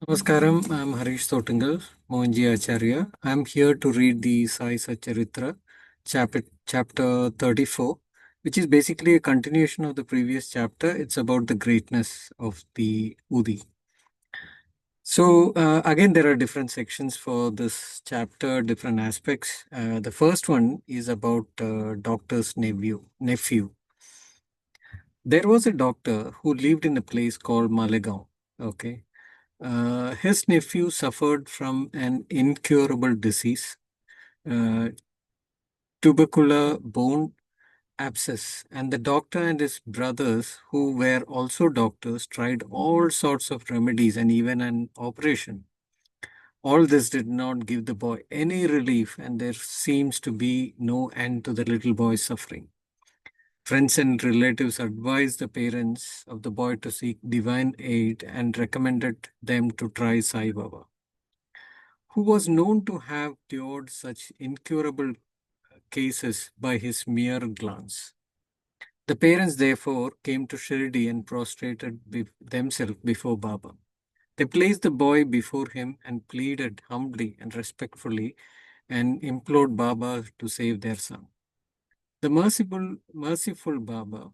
Namaskaram, I'm Harish Thotingal, Mohanji Acharya. I'm here to read the Sai Satcharitra, chapter 34, which is basically a continuation of the previous chapter. It's about the greatness of the Udi. So, again, there are different sections for this chapter, different aspects. The first one is about doctor's nephew. There was a doctor who lived in a place called Malegaon. Okay. His nephew suffered from an incurable disease, uh, tubercular bone abscess, and the doctor and his brothers, who were also doctors, tried all sorts of remedies and even an operation. All this did not give the boy any relief, and there seems to be no end to the little boy's suffering. Friends and relatives advised the parents of the boy to seek divine aid and recommended them to try Sai Baba, who was known to have cured such incurable cases by his mere glance. The parents therefore came to Shirdi and prostrated themselves before Baba. They placed the boy before him and pleaded humbly and respectfully and implored Baba to save their son. The merciful Baba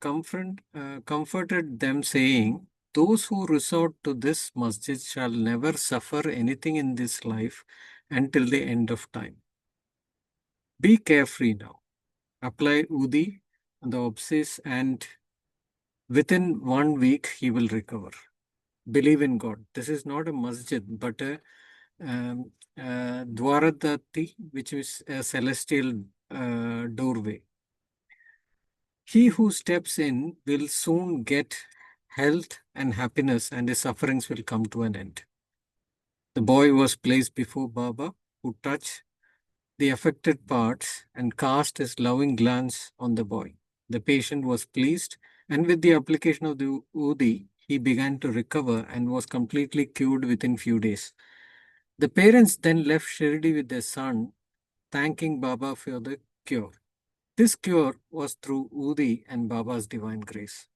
comforted them, saying, "Those who resort to this masjid shall never suffer anything in this life until the end of time. Be carefree now. Apply Udi on the abscess, and within 1 week he will recover. Believe in God." This is not a masjid, but a dwaradati, which is a celestial doorway. He who steps in will soon get health and happiness, and his sufferings will come to an end. The boy was placed before Baba, who touched the affected parts and cast his loving glance on the boy. The patient was pleased, and with the application of the Udi, he began to recover and was completely cured within few days. The parents then left Shirdi with their son, thanking Baba for the cure. This cure was through Udi and Baba's divine grace.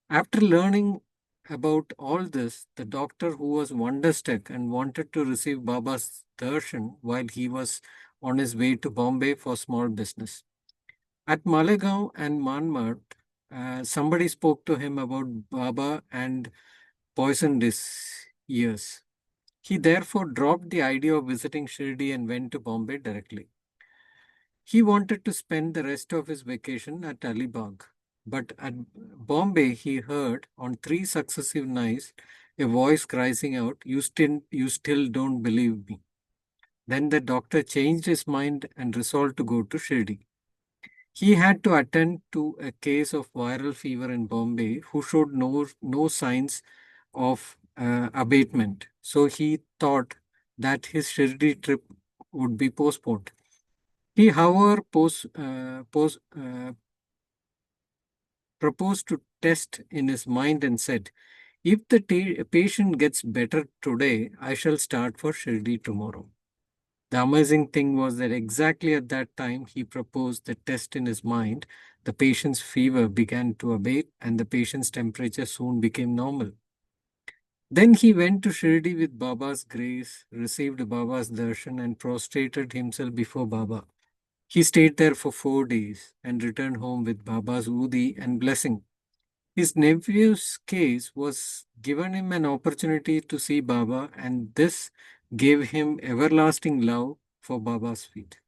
After learning about all this, the doctor, who was wonderstruck and wanted to receive Baba's darshan while he was on his way to Bombay for small business. At Malegaon and Manmad, somebody spoke to him about Baba and poisoned his ears. He therefore dropped the idea of visiting Shirdi and went to Bombay directly. He wanted to spend the rest of his vacation at Alibag, but at Bombay he heard on 3 successive nights a voice crying out, "You still don't believe me." Then the doctor changed his mind and resolved to go to Shirdi. He had to attend to a case of viral fever in Bombay who showed no signs of abatement. So he thought that his Shirdi trip would be postponed. He, however, proposed to test in his mind and said, "If the patient gets better today, I shall start for Shirdi tomorrow." The amazing thing was that exactly at that time he proposed the test in his mind, the patient's fever began to abate and the patient's temperature soon became normal. Then he went to Shirdi with Baba's grace, received Baba's darshan, and prostrated himself before Baba. He stayed there for 4 days and returned home with Baba's Udi and blessing. His nephew's case was given him an opportunity to see Baba, and this gave him everlasting love for Baba's feet.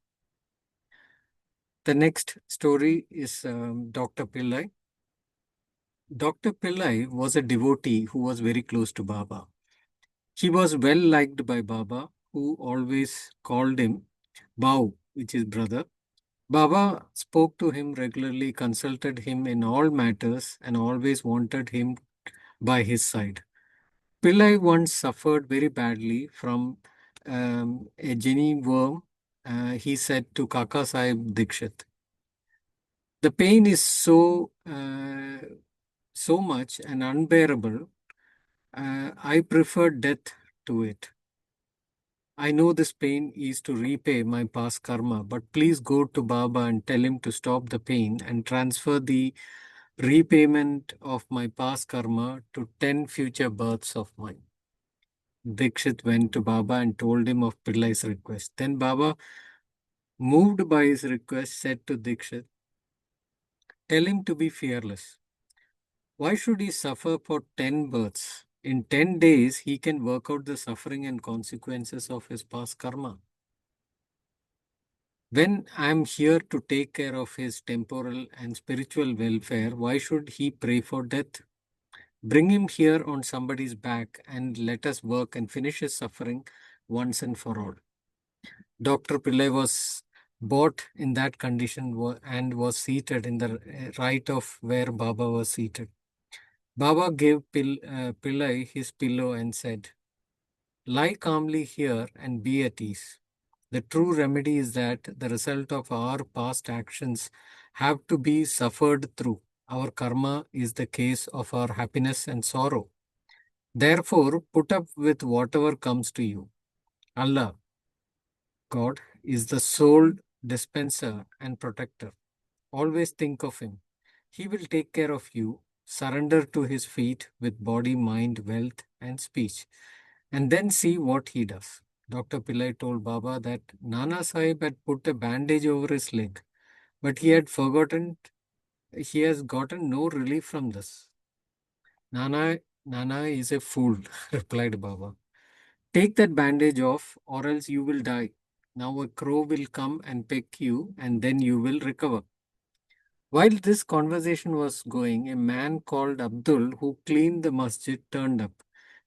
The next story is Dr. Pillai. Dr. Pillai was a devotee who was very close to Baba. He was well liked by Baba, who always called him Bau, which is brother. Baba spoke to him regularly, consulted him in all matters, and always wanted him by his side. Pillai once suffered very badly from a Jenny worm. He said to Kaka Sahib Dikshit, "The pain is so much and unbearable. I prefer death to it. I know this pain is to repay my past karma, but please go to Baba and tell him to stop the pain and transfer the repayment of my past karma to 10 future births of mine." Dikshit went to Baba and told him of Pillai's request. Then Baba, moved by his request, said to Dikshit, tell him to be fearless. Why should he suffer for 10 births? In 10 days, he can work out the suffering and consequences of his past karma. When I am here to take care of his temporal and spiritual welfare, why should he pray for death? Bring him here on somebody's back and let us work and finish his suffering once and for all. Dr. Pillai was brought in that condition and was seated in the right of where Baba was seated. Baba gave Pillai his pillow and said, lie calmly here and be at ease. The true remedy is that the result of our past actions have to be suffered through. Our karma is the case of our happiness and sorrow. Therefore, put up with whatever comes to you. Allah, God, is the sole dispenser and protector. Always think of Him. He will take care of you. Surrender to His feet with body, mind, wealth, and speech, and then see what He does. Dr. Pillai told Baba that Nana Sahib had put a bandage over his leg, but he has gotten no relief from this. Nana is a fool, replied Baba. Take that bandage off, or else you will die. Now a crow will come and peck you, and then you will recover. While this conversation was going, a man called Abdul, who cleaned the masjid, turned up.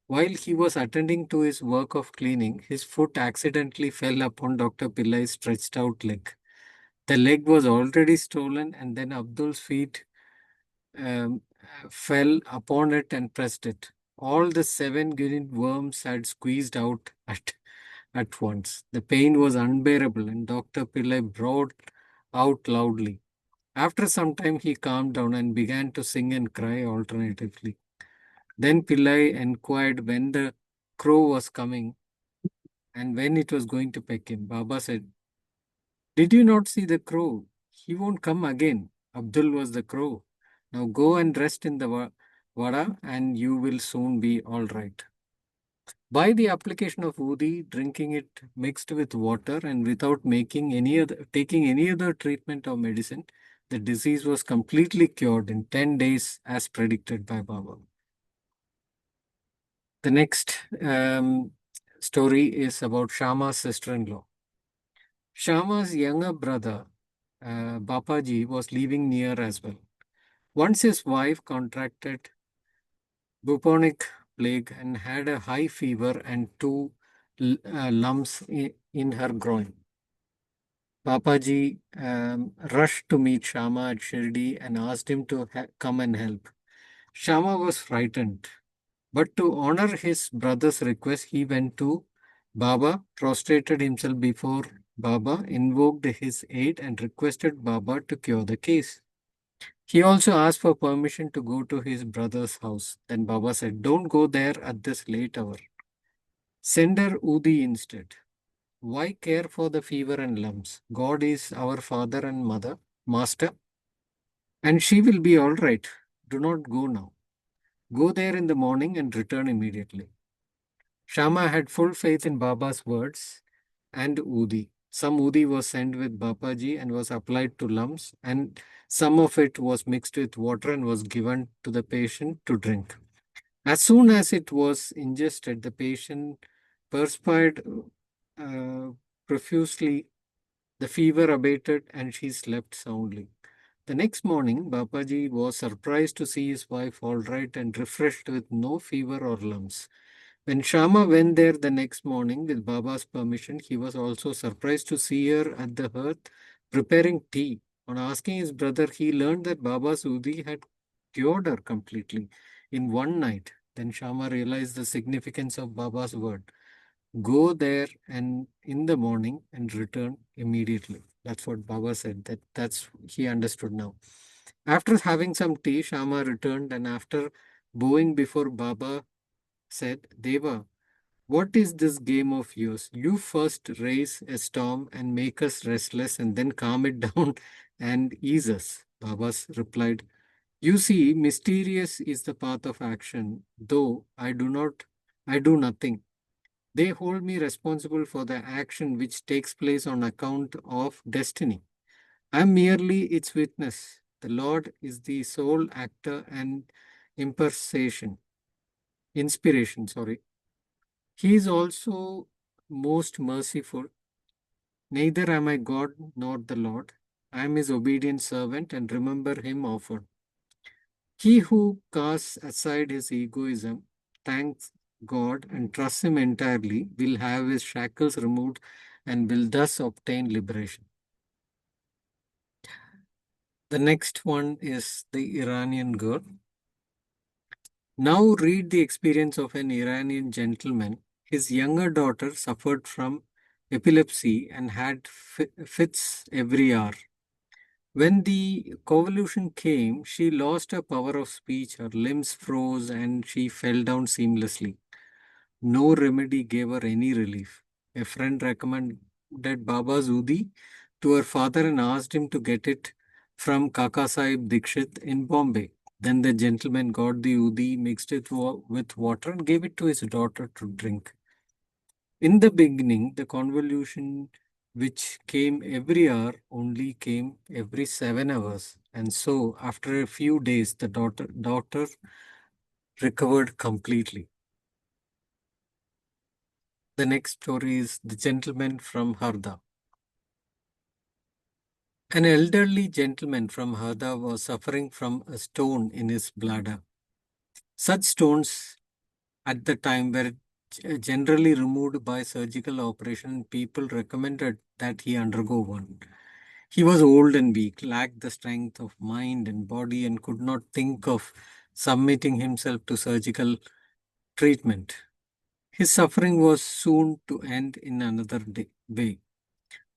While he was attending to his work of cleaning, his foot accidentally fell upon Dr. Pillai's stretched out leg. The leg was already stolen, and then Abdul's feet um, fell upon it and pressed it. All the 7 green worms had squeezed out at once. The pain was unbearable, and Dr. Pillai brought out loudly. After some time, he calmed down and began to sing and cry alternatively. Then Pillai inquired when the crow was coming and when it was going to peck him. Baba said, did you not see the crow? He won't come again. Abdul was the crow. Now go and rest in the vada and you will soon be all right. By the application of Udi, drinking it mixed with water and without taking any other treatment or medicine, the disease was completely cured in 10 days as predicted by Baba. The next story is about Shama's sister-in-law. Shama's younger brother, Bapaji, was living near as well. Once his wife contracted bubonic plague and had a high fever and two lumps in her groin. Bapaji rushed to meet Shama at Shirdi and asked him to come and help. Shama was frightened, but to honor his brother's request, he went to Baba, prostrated himself before Baba, invoked his aid, and requested Baba to cure the case. He also asked for permission to go to his brother's house. Then Baba said, don't go there at this late hour. Send her Udi instead. Why care for the fever and lumps? God is our father and mother, master, and she will be all right. Do not go now. Go there in the morning and return immediately. Shama had full faith in Baba's words and Udi. Some Udi was sent with Babaji and was applied to lumps, and some of it was mixed with water and was given to the patient to drink. As soon as it was ingested, the patient perspired profusely, the fever abated, and she slept soundly. The next morning, Babaji was surprised to see his wife all right and refreshed with no fever or lumps. When Shama went there the next morning with Baba's permission, he was also surprised to see her at the hearth preparing tea. On asking his brother, he learned that Baba's Udi had cured her completely in one night. Then Shama realized the significance of Baba's word. Go there and in the morning and return immediately. That's what Baba said. That's he understood now. After having some tea, Shama returned and after bowing before Baba said, Deva, what is this game of yours? You first raise a storm and make us restless and then calm it down and ease us. Babas replied, you see, mysterious is the path of action, though I do nothing. They hold me responsible for the action which takes place on account of destiny. I am merely its witness. The Lord is the sole actor and impersation, inspiration, sorry. He is also most merciful. Neither am I God nor the Lord. I am his obedient servant and remember him often. He who casts aside his egoism, thanks God, and trusts him entirely will have his shackles removed and will thus obtain liberation. The next one is the Iranian girl. Now read the experience of an Iranian gentleman. His younger daughter suffered from epilepsy and had fits every hour. When the convulsion came, she lost her power of speech, her limbs froze, and she fell down seamlessly. No remedy gave her any relief. A friend recommended Baba's Udi to her father and asked him to get it from Kaka Sahib Dikshit in Bombay. Then the gentleman got the Udi, mixed it with water, and gave it to his daughter to drink. In the beginning, the convolution which came every hour only came every 7 hours. And so, after a few days, the daughter recovered completely. The next story is The Gentleman from Harda. An elderly gentleman from Harda was suffering from a stone in his bladder. Such stones at the time were generally removed by surgical operation. People recommended that he undergo one. He was old and weak, lacked the strength of mind and body, and could not think of submitting himself to surgical treatment. His suffering was soon to end in another way.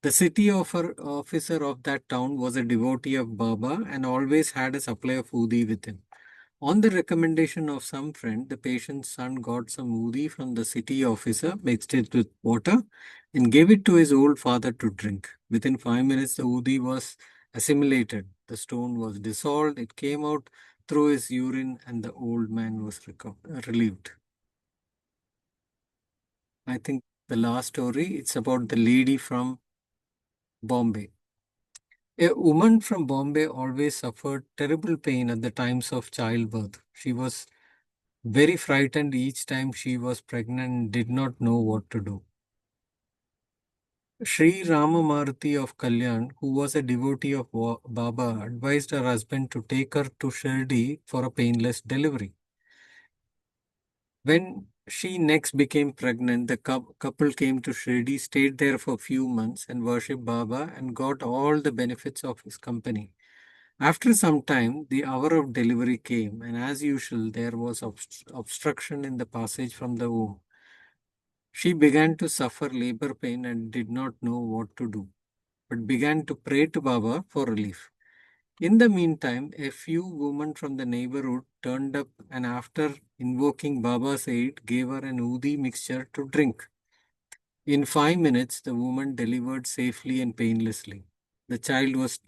The city officer of that town was a devotee of Baba and always had a supply of Udi with him. On the recommendation of some friend, the patient's son got some Udi from the city officer, mixed it with water, and gave it to his old father to drink. Within 5 minutes, the Udi was assimilated. The stone was dissolved, it came out through his urine, and the old man was relieved. I think the last story, it's about the lady from Bombay. A woman from Bombay always suffered terrible pain at the times of childbirth. She was very frightened each time she was pregnant and did not know what to do. Sri Ramamarti of Kalyan, who was a devotee of Baba, advised her husband to take her to Shirdi for a painless delivery. When she next became pregnant, the couple came to Shirdi, stayed there for a few months, and worshipped Baba and got all the benefits of his company. After some time, the hour of delivery came, and as usual, there was obstruction in the passage from the womb. She began to suffer labor pain and did not know what to do, but began to pray to Baba for relief. In the meantime, a few women from the neighborhood turned up and after invoking Baba's aid, gave her an Udi mixture to drink. In 5 minutes, the woman delivered safely and painlessly. The child was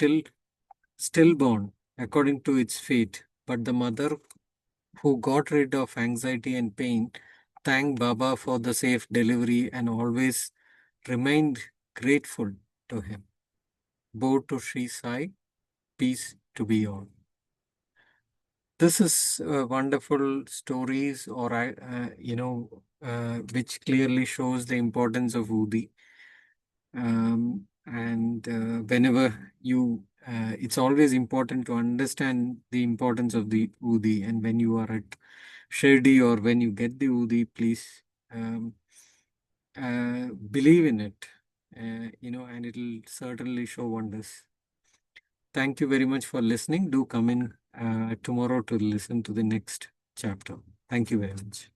stillborn, according to its fate, but the mother, who got rid of anxiety and pain, thanked Baba for the safe delivery and always remained grateful to him. Bow to Sri Sai, peace to be all. This is wonderful stories, or which clearly shows the importance of Udi. And whenever it's always important to understand the importance of the Udi. And when you are at Shirdi or when you get the Udi, please um, believe in it, and it'll certainly show wonders. Thank you very much for listening. Do come in tomorrow to listen to the next chapter. Thank you very much.